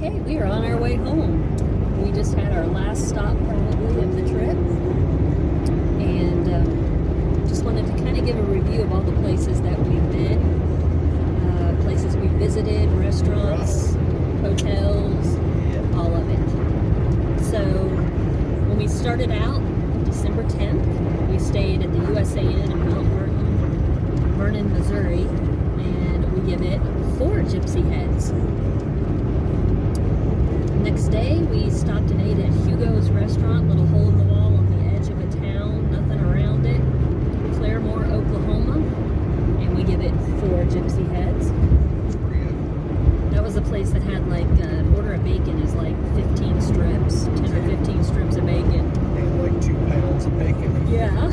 Okay, we are on our way home. We just had our last stop probably of the trip, and just wanted to kind of give a review of all the places that we've been, places we visited, restaurants, hotels, all of it. So when we started out, December 10th, we stayed at the USA Inn in Mount Vernon, Missouri, and we give it 4 gypsy heads. Next day, we stopped and ate at Hugo's restaurant, little hole in the wall on the edge of a town, nothing around it, Claremore, Oklahoma, and we give it 4 gypsy heads. That was a place that had like an order of bacon is like 15 strips, 10 or 15 strips of bacon. And like 2 pounds of bacon. Yeah.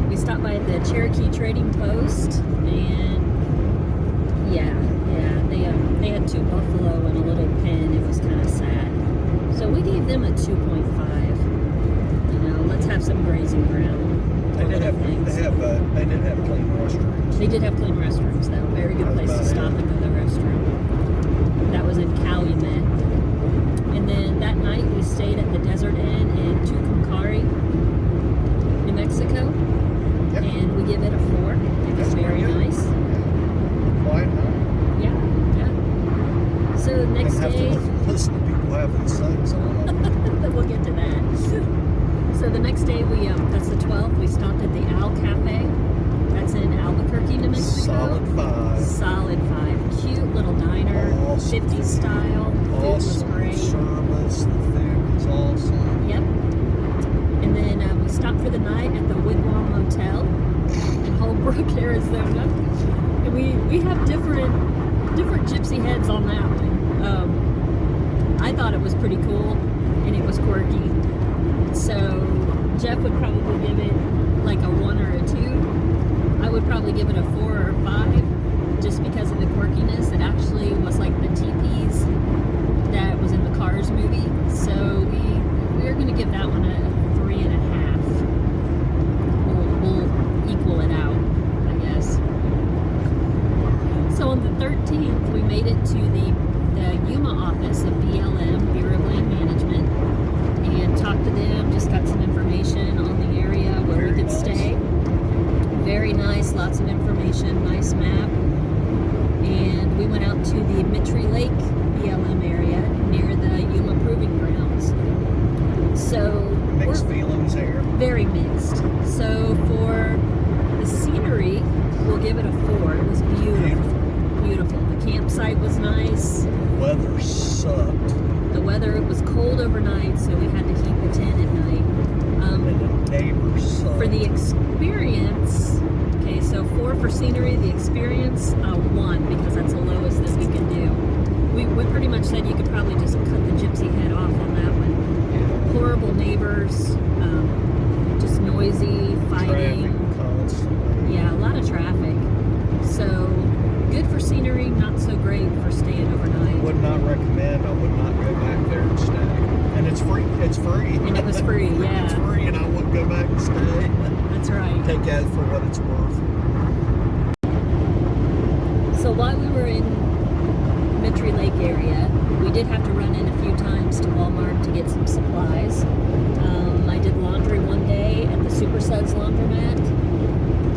We stopped by the Cherokee Trading Post, and they had 2 buffalo in a little pen. It was kind of sad. So we gave them a 2.5. You know, let's have some grazing ground. They did have clean restrooms. They did have clean restrooms, though. Very good place to stop and go to the restroom. That was in Calumet. And then that night we stayed at the Desert Inn in Tucumcari, New Mexico. Yep. And we give it a 4. It was very nice. Quiet night. Yeah. So the next day, listen to people having sex on. We'll get to that. So the next day, that's the 12th, we stopped at the Owl Cafe. That's in Albuquerque, New Mexico. Solid 5. Cute little diner, awesome 50s style. Food was great. Service, the food was awesome. Yep. And then we stopped for the night at the Wigwam Motel in Holbrook, Arizona. And we have different gypsy heads on that one. I thought it was pretty cool, and it was quirky. So Jeff would probably give it like a 1 or a 2. I would probably give it a 4 or 5, just because of the quirkiness. It actually was like the teepees that was in the Cars movie. So we are going to give that one a 3.5. We'll equal it out, I guess. So on the 13th, we made it to the Yuma office of BLM, Bureau of Land Management, and talked to them, just got some information on the area where we could stay. Very nice, lots of information, nice map. And we went out to the Mitri Lake BLM area near the Yuma Proving Grounds. So mixed feelings here. Very mixed. So for the scenery, we'll give it a 4. It was beautiful. Beautiful. The campsite was nice. Weather sucked. The weather, it was cold overnight, so we had to heat the tent at night. And the neighbors sucked. For the experience, okay, so 4 for scenery, the experience, 1, because that's the lowest that we can do. We pretty much said you could probably just cut the gypsy head off on that one. Yeah. Horrible neighbors, just noisy, fighting. Traffic constantly. Yeah, a lot of traffic. So, good for scenery, not so great for staying overnight. Would not recommend. I would not go back there and stay. And it's free. It's free. And it was free, yeah. It's free, and I wouldn't go back and stay. That's right. Take that for what it's worth. So while we were in Mitri Lake area, we did have to run in a few times to Walmart to get some supplies. I did laundry one day at the Super Suds laundromat,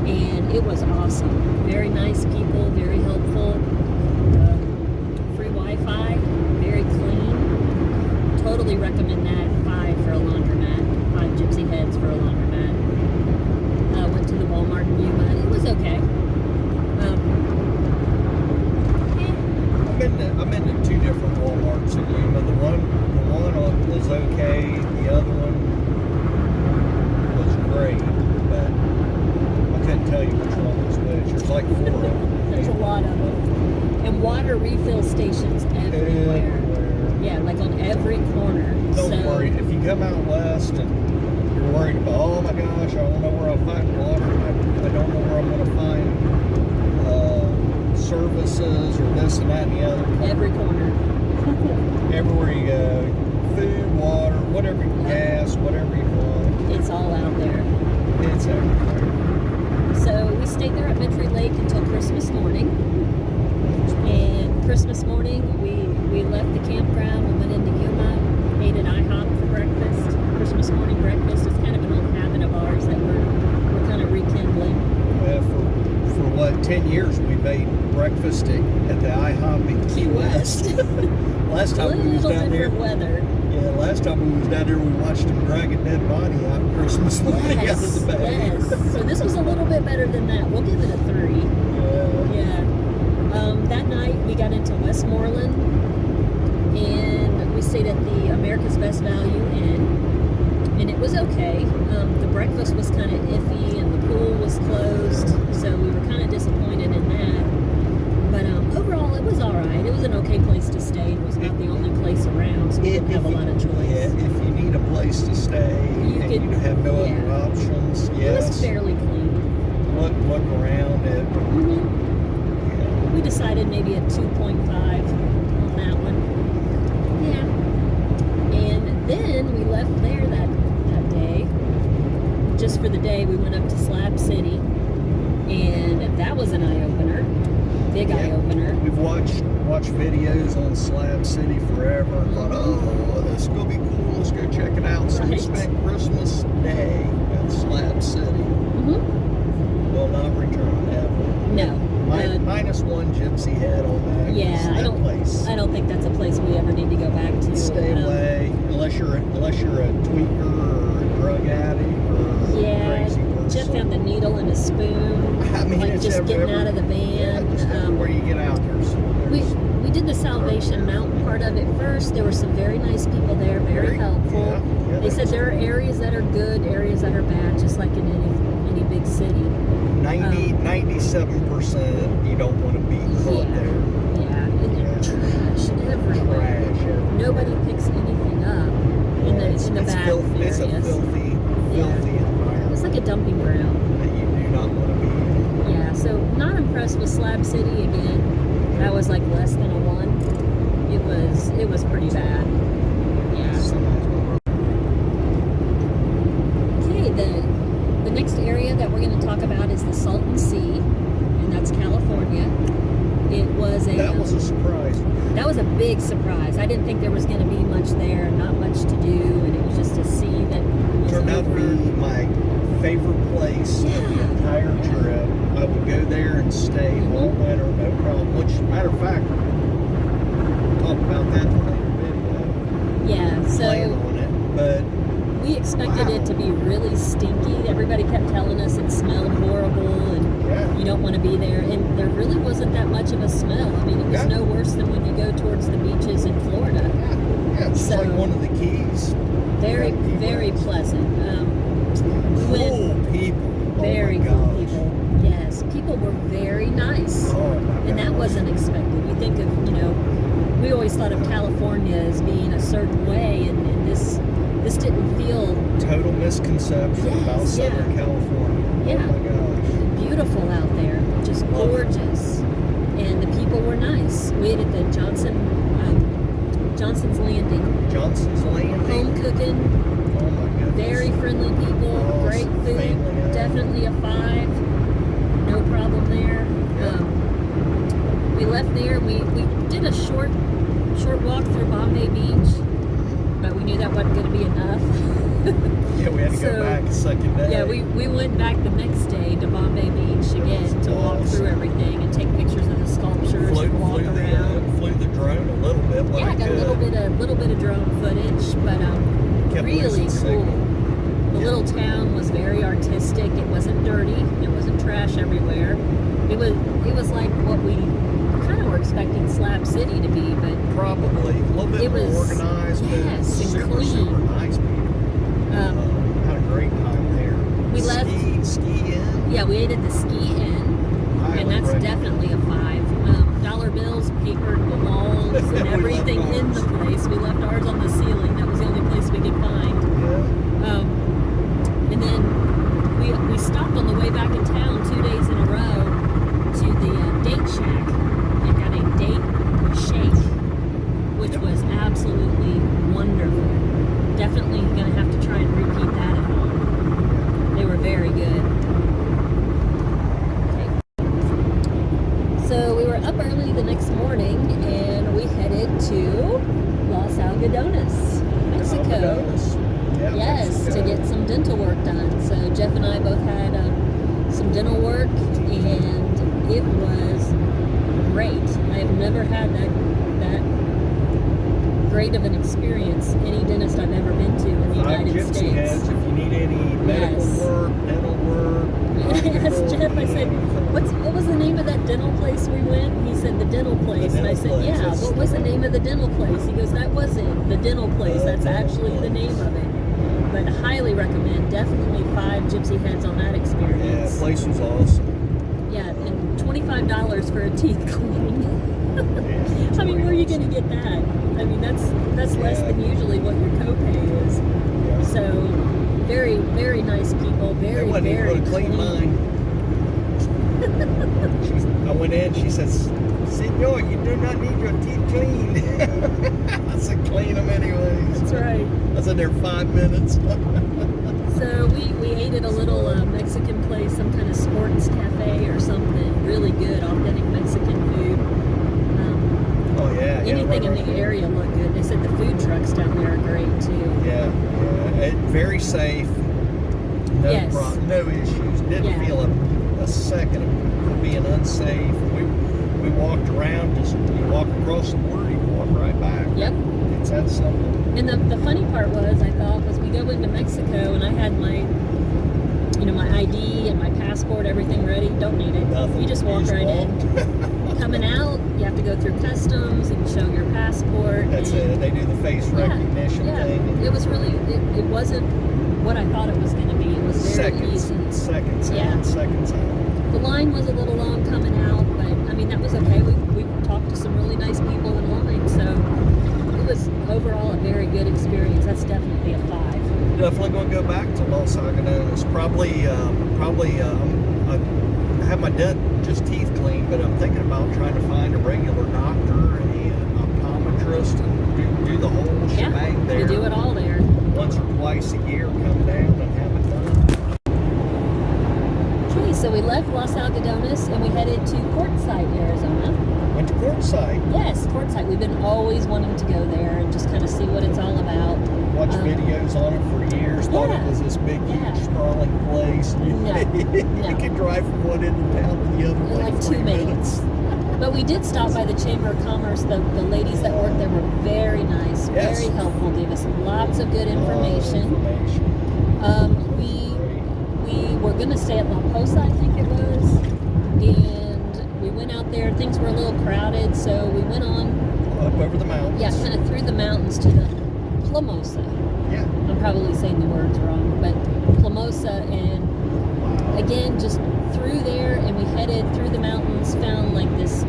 and it was awesome. Very nice people, very helpful. Free Wi-Fi, very clean. Totally recommend that. 5 for a laundromat. 5 gypsy heads for a laundromat. Went to the Walmart in Yuma. It was okay. I've been to 2 different Walmarts in Yuma. The one was okay. The other one was great, but I couldn't tell you which one was which. There's like 4 of them. There's a lot of them. And water refill stations everywhere. Yeah, like on every corner. Don't worry. If you come out west and you're worried about, oh my gosh, I don't know where I'll find water. I don't know where I'm going to find services or this and that and the other. Every corner. Everywhere you go. Food, water, whatever, gas, whatever you want. It's all out there. It's everywhere. So we stayed there at Mitri Lake until Christmas morning. And Christmas Christmas morning, we left the campground. We went into Yuma, ate at IHOP for breakfast. Christmas morning breakfast is kind of an old habit of ours that we're kind of rekindling. For what, 10 years we made breakfast at the IHOP in Key West. Last time we was down there. Weather. Yeah, last time we was down there, we watched him drag a dead body out Christmas morning out of the bag. Yes. So this was a little bit better than that. We'll give it a 3. Yeah. That night we got into Westmoreland and we stayed at the America's Best Value Inn, and it was okay. The breakfast was kind of iffy and the pool was closed, so we were kind of disappointed in that. But overall, it was all right. It was an okay place to stay. It was not the only place around, so we didn't have a lot of choice. Yeah, if you need a place to stay and you have no other options, yes. It was fairly clean. Look around it. We decided maybe a 2.5 on that one. Yeah. And then we left there that day. Just for the day, we went up to Slab City, and that was an eye-opener. Big eye-opener. We've watched videos on Slab City forever. Thought, oh, this is gonna be cool. Let's go check it out. So we spent Christmas Day at Slab City. Will not return ever. No. Minus one gypsy head on that. Yeah, I don't think that's a place we ever need to go back to. Stay away unless you're a tweaker or a drug addict or a crazy person. Jeff found a needle and a spoon. I mean, like it's just getting out of the van. Where you get out there. We did the Salvation Mountain part of it first. There were some very nice people there, very helpful. Yeah, they said there are areas that are good, areas that are bad, just like in any big city. 97% you don't want to be caught there. Yeah, and trash everywhere. Nobody picks anything up in the back areas. It's a filthy environment. It's like a dumping ground. That you do not want to be in. Yeah, so not impressed with Slab City again. That was like less than a 1. It was pretty bad. Yeah. Okay, the next area that we're going to talk about is the Salton Sea, and that's California. That was a surprise. That was a big surprise. I didn't think there was going to be much there, not much to do, and it was just a sea that was turned out to be my favorite place of the entire trip. I would go there and stay all winter, no problem. Which, matter of fact, we'll talk about that in a later video. Yeah, so plan on it, but we expected it to be really stinky. Everybody kept telling us it smelled horrible and you don't want to be there. And there really wasn't that much of a smell. I mean, it was no worse than when you go towards the beaches in Florida. Yeah, it's so, like one of the Keys. Very, very pleasant. Cool people. Very cool people. Yes, people were very nice. And that wasn't expected. You think of, we always thought of California as being a certain way, and this didn't feel... Total misconception about Southern California. Yeah. Oh my gosh. Beautiful out there. Just gorgeous. And the people were nice. We ate at the Johnson's Landing. Johnson's Landing. Home cooking. Oh my goodness. Very friendly people. Great food. Definitely a 5. No problem there. We left there. We did a short walk through Bombay Beach, but we knew that wasn't going to be enough. Yeah, we had to go back a second day. Yeah, we went back the next day to Bombay Beach again to walk through everything and take pictures of the sculptures and walk around. Flew the drone a little bit. Yeah, I got a little bit of drone footage, but really cool. The little town was very artistic. It wasn't dirty. There wasn't trash everywhere. It was like what we kind of were expecting Slab City to be, but probably a little bit more organized, but super nice people. Had a great time there. We left ski in. Yeah, we ate at the Ski Inn, and that's definitely a 5. Dollar bills, papered the walls, and everything in the place. We left ours on the ceiling. That was the only place we could find. Yeah. And then we stopped on the way back in town 2 days in a row to the Date Shack and got a date shake, which was absolutely wonderful. Definitely going to have to try and repeat that at home. They were very good. Okay. So we were up early the next morning, and Algodones, Mexico. Algodones. Yeah, Yes, Mexico. to get some dental work done. So Jeff and I both had some dental work, and it was great. I have never had that great of an experience any dentist I've ever been to in the United Gypsy States. heads, if you need any medical Yes. work, dental work. Yes, Jeff, I said, what was the name of that dental place we went? He said, the dental place. The And I dental said, place, yeah, that's what was the name of the dental place? He goes, that wasn't the dental place. That's dental actually the place. name of it. But highly recommend. Definitely 5 gypsy heads on that Yeah, experience. the place was awesome. Yeah, and $25 for a teeth cleaning. Yeah, I mean, where are you going to get that? I mean, that's less than usually what your copay is. Yeah. So, very, very nice people. Very, They wasn't even very gonna clean mine. I went in, she says, Senor, you do not need your teeth cleaned. I said, clean them anyways. That's right. I was in there 5 minutes. So we ate at a little Mexican place, some kind of sports cafe or something. Really good, authentic Mexican food. Oh yeah, Anything in the area looked good. They said the food trucks down there are great too. Yeah. Very safe. No Yes. no issues. Didn't Yeah. feel a second of being unsafe. We walked around, just you walk across the border, you walk right back. Yep. It's that simple. And the funny part was, I thought, was we go into Mexico and I had my ID and my passport, everything ready. Don't need it. Nothing. You just walk right in. Coming out, you have to go through customs and show your passport. That's and it. They do the face recognition thing. It was really, it wasn't what I thought it was going to be. It was very easy. Seconds. Yeah. Seconds out. The line was a little long coming out, but I mean, that was okay. We talked to some really nice people in line, so it was overall a very good experience. That's definitely a 5. Definitely going to go back to Los Algodones. Probably. I have my just teeth cleaned, but I'm thinking about trying to find a regular doctor and optometrist and do the whole shebang there. You do it all there. Once or twice a year, come down and have it done. Okay, so we left Los Algodones and we headed to Quartzsite, Arizona. Went to Quartzsite. Yes, Quartzsite. We've been always wanting to go there and just kind of see what it's all about. Watched videos on it for years. Thought it was this big, huge, sprawling place. You could drive from one end of town to the other in like 2 minutes. But we did stop by the Chamber of Commerce. The ladies that worked there were very nice, very helpful, gave us lots of good information. We were going to stay at La Posa, I think it was, and we went out there. Things were a little crowded, so we went on up over the mountains. Yeah, kind of through the mountains to the Plamosa. Yeah. I'm probably saying the words wrong, but Plamosa, and again, just through there, and we headed through the mountains, found like this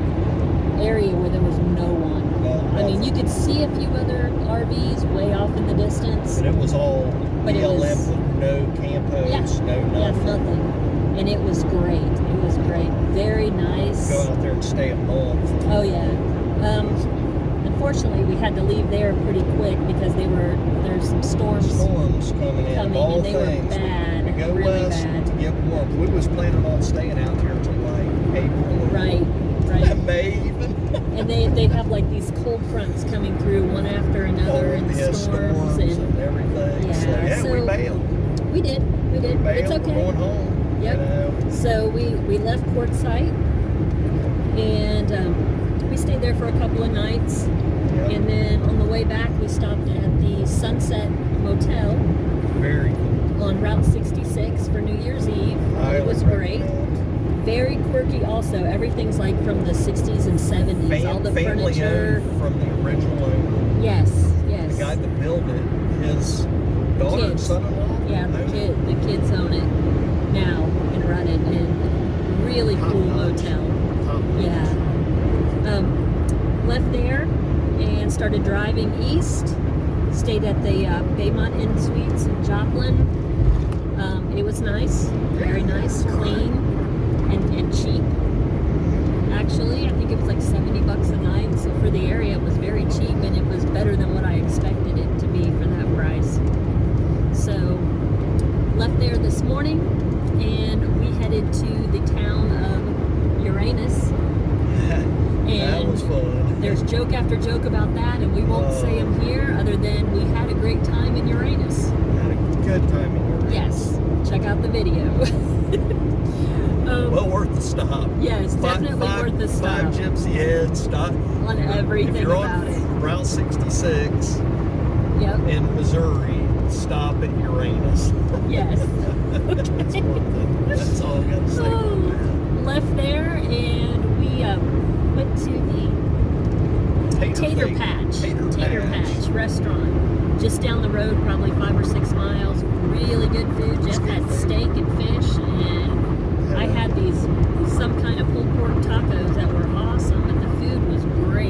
area where there was no one. I mean, you could see a few other RVs way off in the distance. But it was all BLM was, with no campos, no nothing. Yeah, nothing. And it was great. It was great. Very nice. Go out there and stay a month. Oh, yeah. Unfortunately, we had to leave there pretty quick because there's some storms coming in. and they were bad, We go really west bad. to get warm. We was planning on staying out here until like April. Right. May even. And they have like these cold fronts coming through one after another, and storms and everything. Yeah, so we bailed. We did. Bailed, It's okay. We're going home. Yep. You know? So we left Quartzsite, and we stayed there for a couple of nights. Yep. And then on the way back, we stopped at the Sunset Motel. Very cool. On Route 66 for New Year's Eve. It was great. Very quirky also. Everything's like from the 60s and 70s. All the furniture. From the original owner. Yes. The guy that built it, his daughter and son-in-law. Yeah, the kids own it now and run it. And really cool motel. Yeah. Left there and started driving east. Stayed at the Baymont Inn Suites in Joplin. It was nice, very nice, clean, and cheap. Actually, I think it was like $70 a night. So for the area, it was very cheap, and it was better than what I expected it to be for that price. So left there this morning, and we headed to the town of Uranus. And was fun. There's joke after joke about that, and we won't say them here other than we had a great time in Uranus. Had a good time in Uranus. Yes, check out the video. Well worth the stop. Yes, definitely worth the stop. 5 gypsy heads. Stop on everything if you're about on it. Route 66 Yep. in Missouri, stop at Uranus. Yes. It's worth it. That's all I got to say about that. Left there, and we went to the Tater Patch restaurant just down the road, probably 5 or 6 miles. Really good food. Jeff had steak and fish, and I had some kind of pulled pork tacos that were awesome, and the food was great.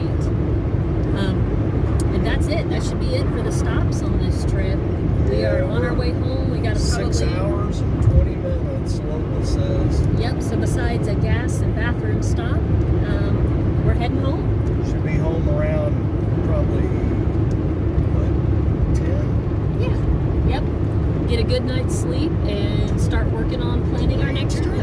And that's it. That should be it for the stops on this trip. We are on our way home. We got to probably 6 hours and 20 minutes, Local says. Yep. So besides a gas and bathroom stop, we're heading home. Should be home around probably, what, 10? Yeah. Yep. Get a good night's sleep and start working on planning our next trip.